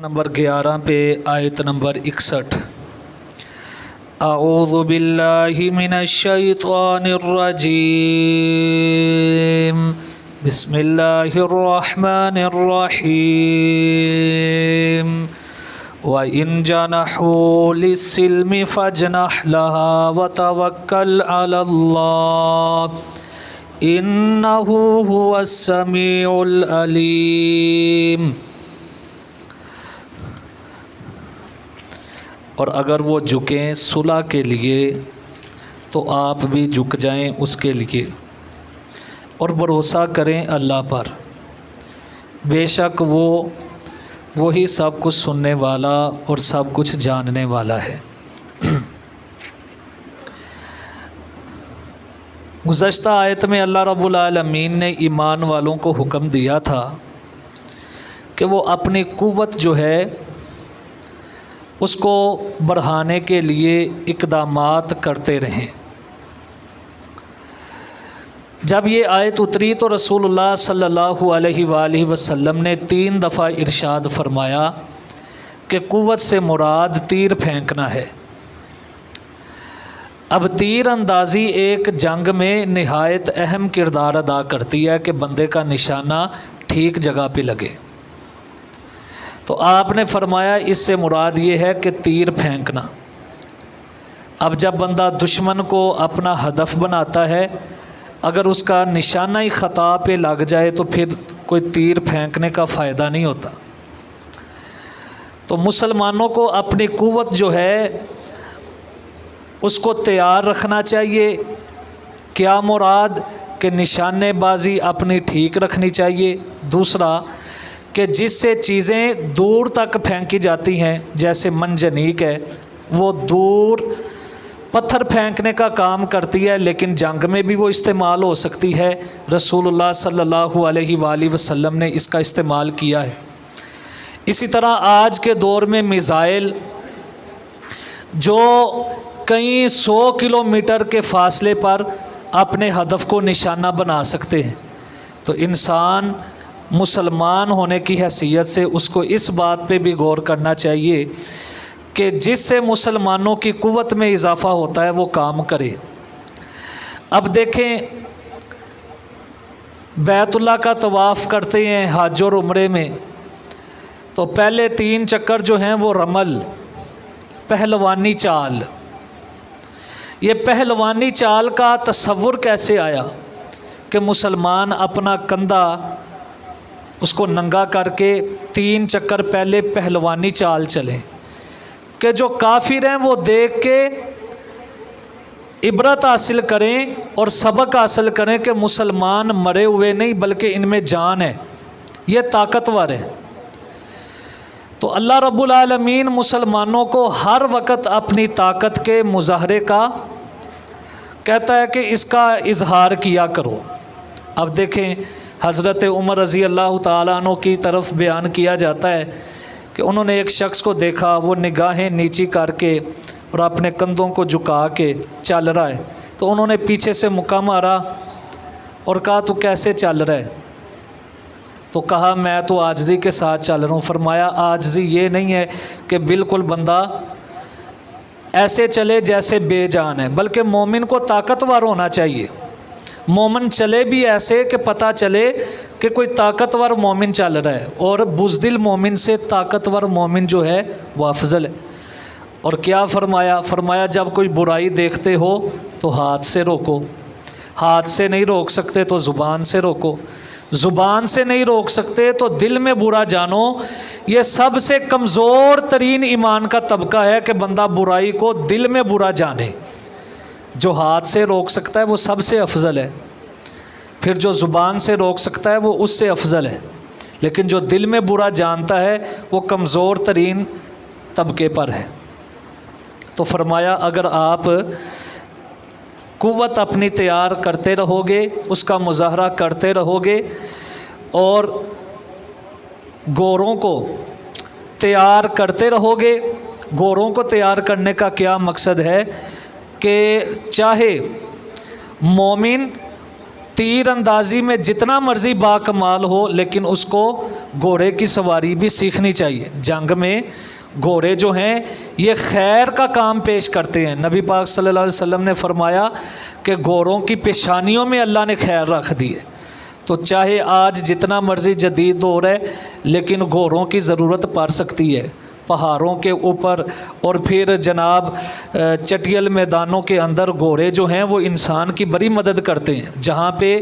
Number 11 پہ آیت number 61۔ اعوذ باللہ من الشیطان الرجیم، بسم اللہ الرحمن الرحیم۔ وَإِن جَنَحُوا لِلسِّلْمِ فَاجْنَحْ لَهَا وَتَوَكَّلْ عَلَى اللَّهِ إِنَّهُ هُوَ السَّمِيعُ الْعَلِيمُ۔ اور اگر وہ جھکیں صلح کے لیے تو آپ بھی جھک جائیں اس کے لیے، اور بھروسہ کریں اللہ پر، بے شک وہی سب کچھ سننے والا اور سب کچھ جاننے والا ہے۔ گزشتہ آیت میں اللہ رب العالمین نے ایمان والوں کو حکم دیا تھا کہ وہ اپنی قوت جو ہے اس کو بڑھانے کے لیے اقدامات کرتے رہیں۔ جب یہ آیت اتری تو رسول اللہ صلی اللہ علیہ وآلہ وسلم نے 3 دفعہ ارشاد فرمایا کہ قوت سے مراد تیر پھینکنا ہے۔ اب تیر اندازی ایک جنگ میں نہایت اہم کردار ادا کرتی ہے کہ بندے کا نشانہ ٹھیک جگہ پہ لگے، تو آپ نے فرمایا اس سے مراد یہ ہے کہ تیر پھینکنا۔ اب جب بندہ دشمن کو اپنا ہدف بناتا ہے، اگر اس کا نشانہ ہی خطا پہ لگ جائے تو پھر کوئی تیر پھینکنے کا فائدہ نہیں ہوتا۔ تو مسلمانوں کو اپنی قوت جو ہے اس کو تیار رکھنا چاہیے۔ کیا مراد؟ کہ نشانے بازی اپنی ٹھیک رکھنی چاہیے۔ دوسرا کہ جس سے چیزیں دور تک پھینکی جاتی ہیں، جیسے منجنیق ہے، وہ دور پتھر پھینکنے کا کام کرتی ہے لیکن جنگ میں بھی وہ استعمال ہو سکتی ہے۔ رسول اللہ صلی اللہ علیہ وآلہ وسلم نے اس کا استعمال کیا ہے۔ اسی طرح آج کے دور میں میزائل جو کئی 100 کلومیٹر کے فاصلے پر اپنے ہدف کو نشانہ بنا سکتے ہیں، تو انسان مسلمان ہونے کی حیثیت سے اس کو اس بات پہ بھی غور کرنا چاہیے کہ جس سے مسلمانوں کی قوت میں اضافہ ہوتا ہے وہ کام کرے۔ اب دیکھیں، بیت اللہ کا طواف کرتے ہیں حج اور عمرے میں، تو پہلے 3 چکر جو ہیں وہ رمل، پہلوانی چال۔ یہ پہلوانی چال کا تصور کیسے آیا کہ مسلمان اپنا کندھا اس کو ننگا کر کے 3 چکر پہلے پہلوانی چال چلیں، کہ جو کافر ہیں وہ دیکھ کے عبرت حاصل کریں اور سبق حاصل کریں کہ مسلمان مرے ہوئے نہیں بلکہ ان میں جان ہے، یہ طاقتور ہے۔ تو اللہ رب العالمین مسلمانوں کو ہر وقت اپنی طاقت کے مظاہرے کا کہتا ہے کہ اس کا اظہار کیا کرو۔ اب دیکھیں، حضرت عمر رضی اللہ تعالیٰ عنہ کی طرف بیان کیا جاتا ہے کہ انہوں نے ایک شخص کو دیکھا، وہ نگاہیں نیچی کر کے اور اپنے کندھوں کو جھکا کے چل رہا ہے، تو انہوں نے پیچھے سے مکہ مارا اور کہا تو کیسے چل رہا ہے؟ تو کہا میں تو عاجزی کے ساتھ چل رہا ہوں۔ فرمایا عاجزی یہ نہیں ہے کہ بالکل بندہ ایسے چلے جیسے بے جان ہے، بلکہ مومن کو طاقتور ہونا چاہیے۔ مومن چلے بھی ایسے کہ پتہ چلے کہ کوئی طاقتور مومن چل رہا ہے، اور بزدل مومن سے طاقتور مومن جو ہے وہ افضل ہے۔ اور کیا فرمایا؟ فرمایا جب کوئی برائی دیکھتے ہو تو ہاتھ سے روکو، ہاتھ سے نہیں روک سکتے تو زبان سے روکو، زبان سے نہیں روک سکتے تو دل میں برا جانو۔ یہ سب سے کمزور ترین ایمان کا طبقہ ہے کہ بندہ برائی کو دل میں برا جانے۔ جو ہاتھ سے روک سکتا ہے وہ سب سے افضل ہے، پھر جو زبان سے روک سکتا ہے وہ اس سے افضل ہے، لیکن جو دل میں برا جانتا ہے وہ کمزور ترین طبقے پر ہے۔ تو فرمایا اگر آپ قوت اپنی تیار کرتے رہو گے، اس کا مظاہرہ کرتے رہو گے، اور گوروں کو تیار کرتے رہو گے۔ گوروں کو تیار کرنے کا کیا مقصد ہے کہ چاہے مومن تیر اندازی میں جتنا مرضی باکمال ہو لیکن اس کو گھوڑے کی سواری بھی سیکھنی چاہیے۔ جنگ میں گھوڑے جو ہیں یہ خیر کا کام پیش کرتے ہیں۔ نبی پاک صلی اللہ علیہ وسلم نے فرمایا کہ گھوڑوں کی پیشانیوں میں اللہ نے خیر رکھ دی ہے۔ تو چاہے آج جتنا مرضی جدید دور ہے لیکن گھوڑوں کی ضرورت پڑ سکتی ہے پہاڑوں کے اوپر، اور پھر جناب چٹیل میدانوں کے اندر گھوڑے جو ہیں وہ انسان کی بڑی مدد کرتے ہیں۔ جہاں پہ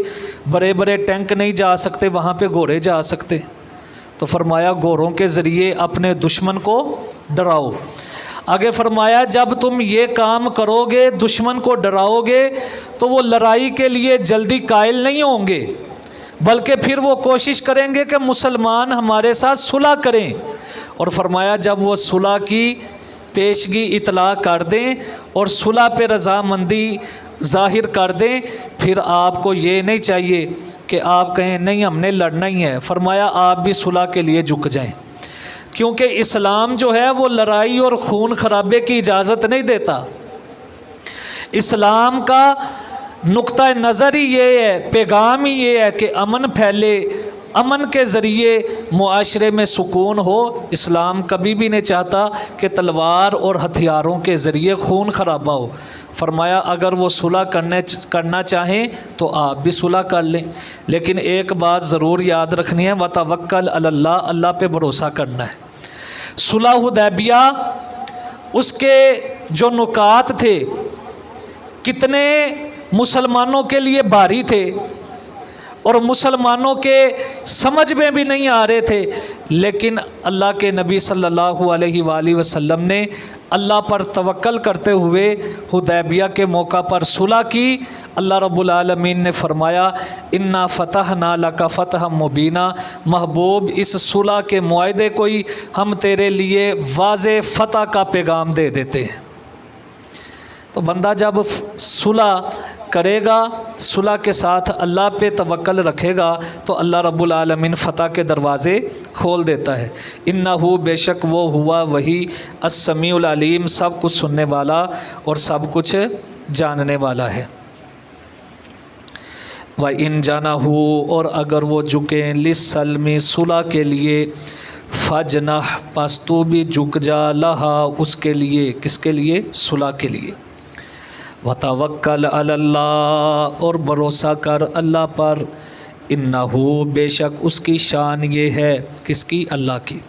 بڑے بڑے ٹینک نہیں جا سکتے وہاں پہ گھوڑے جا سکتے ہیں۔ تو فرمایا گھوڑوں کے ذریعے اپنے دشمن کو ڈراؤ۔ آگے فرمایا جب تم یہ کام کرو گے، دشمن کو ڈراؤ گے، تو وہ لڑائی کے لیے جلدی قائل نہیں ہوں گے، بلکہ پھر وہ کوشش کریں گے کہ مسلمان ہمارے ساتھ صلح کریں۔ اور فرمایا جب وہ صلح کی پیشگی اطلاع کر دیں اور صلح پہ رضامندی ظاہر کر دیں، پھر آپ کو یہ نہیں چاہیے کہ آپ کہیں نہیں ہم نے لڑنا ہی ہے۔ فرمایا آپ بھی صلح کے لیے جھک جائیں، کیونکہ اسلام جو ہے وہ لڑائی اور خون خرابے کی اجازت نہیں دیتا۔ اسلام کا نقطہ نظر ہی یہ ہے، پیغام ہی یہ ہے کہ امن پھیلے، امن کے ذریعے معاشرے میں سکون ہو۔ اسلام کبھی بھی نہیں چاہتا کہ تلوار اور ہتھیاروں کے ذریعے خون خرابہ ہو۔ فرمایا اگر وہ صلح کرنا چاہیں تو آپ بھی صلح کر لیں، لیکن ایک بات ضرور یاد رکھنی ہے، وتوکل علی اللہ، اللہ پہ بھروسہ کرنا ہے۔ صلح حدیبیہ اس کے جو نکات تھے کتنے مسلمانوں کے لیے بھاری تھے اور مسلمانوں کے سمجھ میں بھی نہیں آ رہے تھے، لیکن اللہ کے نبی صلی اللہ علیہ وآلہ وسلم نے اللہ پر توکل کرتے ہوئے حدیبیہ کے موقع پر صلح کی۔ اللہ رب العالمین نے فرمایا انا فتحنا لک فتحا مبینا، محبوب اس صلح کے معاہدے کو ہی ہم تیرے لیے واضح فتح کا پیغام دے دیتے ہیں۔ تو بندہ جب صلح کرے گا، صلح کے ساتھ اللہ پہ توکل رکھے گا تو اللہ رب العالمین فتح کے دروازے کھول دیتا ہے۔ انہو بے شک وہ ہوا وہی السمیع العلیم، سب کچھ سننے والا اور سب کچھ جاننے والا ہے۔ وَإِن جَنَحُوا، اور اگر وہ جھکیں لِلسَّلْمِ صلح کے لیے، فَجْنَحْ پس تو بھی جھک جا، لہا اس کے لیے، کس کے لیے؟ صلح کے لیے۔ وَتَوَکَّلْ عَلَى اللَّهِ، اور بھروسہ کر اللہ پر، انہو بے شک اس کی شان یہ ہے، کس کی؟ اللہ کی،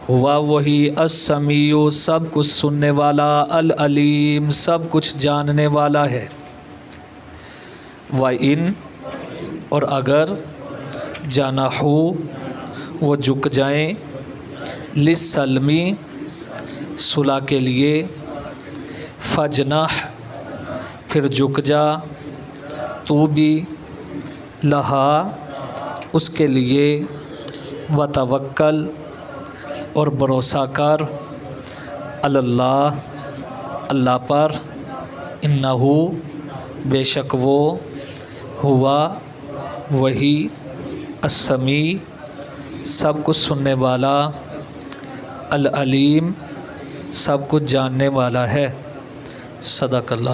ہوا وہی السمیع سب کچھ سننے والا، العلیم سب کچھ جاننے والا ہے۔ وَإِن، اور اگر جَنَحُوا وہ جھک جائیں، لِلسَّلْمِ صلح کے لیے، فَجْنَحْ پھر جھک جا، تو بھی، لہا اس کے لیے، وتوکل اور بھروسہ کر، علی اللہ اللہ پر، انہو بے شک وہ، ہوا وہی السمیع سب کچھ سننے والا، العلیم سب کچھ جاننے والا ہے۔ صدق اللہ۔